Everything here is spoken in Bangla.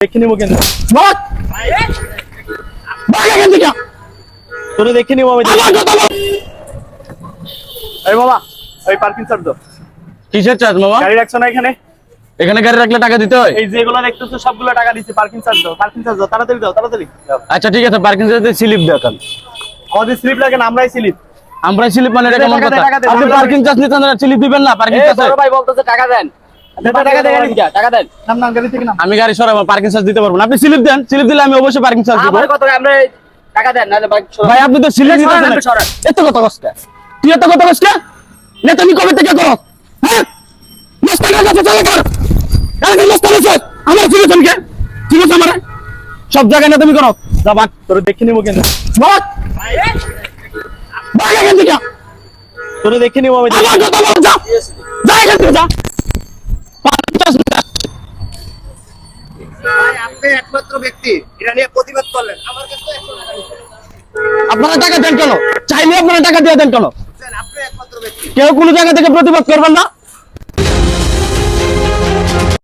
দেখে নিবো কেন? বল ভাগ এখান থেকে। তোরে দেখে নিবো আমি। আমার কথা বল। এই বাবা, ওই পার্কিং চার্জ দাও। কিসের চার্জ মামা? গাড়ি রাখছো না এখানে? এখানে গাড়ি রাখলে টাকা দিতে হয়? এই যেগুলো দেখতেছো সবগুলো টাকা দিছি। পার্কিং চার্জ দাও, পার্কিং চার্জ দাও, তাড়াতাড়ি দাও, তাড়াতাড়ি দাও। আচ্ছা ঠিক আছে, পার্কিং চার্জে স্লিপ দাও তাহলে। আমাদের স্লিপ লাগে না, আমরাই স্লিপ। আমরা স্লিপ মানে এটা কেমন টাকা দে, কথা? টাকা দে, আপনি টাকা দে। পার্কিং চার্জ নিতেন না, স্লিপ দিবেন না? পার্কিং চার্জ বড় ভাই বলতেছে টাকা দেন। টাকা দেন, টাকা দেন। নাম নাম গাড়ি থেকে নাম। আমি গাড়ি সরাবো, পার্কিং চার্জ দিতে পারবো না। আপনি স্লিপ দেন, স্লিপ দিলে আমি অবশ্যই পার্কিং চার্জ দিব। আমার কথা আমরা টাকা দেন নাহলে বাইক ভাই আপনি তো স্লিপ দিতেছেন না। সরান। এত কথা কষ্ট, তুই এত কথা কষ্ট না, তুমি কবে থেকে করো? হ্যাঁ মস্তানের কাছে চলে কর। আমি মস্তানের সাথে আমার সিলেকশন কে ঠিক আছে? আমার সব জায়গায় না তুমি করো। যাবান তোরে দেখে নিবো কেন? বল ভাগ এখান থেকে। তোরে দেখে নিবো আমি। আমার কথা বল। যা যা এখান থেকে যা। 50 মিটার। ভাই আপনি একমাত্র ব্যক্তি এটা নিয়ে প্রতিবাদ করলেন। আমার কাছে 100 টাকা দিবেন। আপনারা টাকা দেন কেন? চাইলে আপনারা টাকা দিয়ে দেন কেন? আপনি একমাত্র ব্যক্তি। কেউ কোনো জায়গা থেকে প্রতিবাদ করবেন না।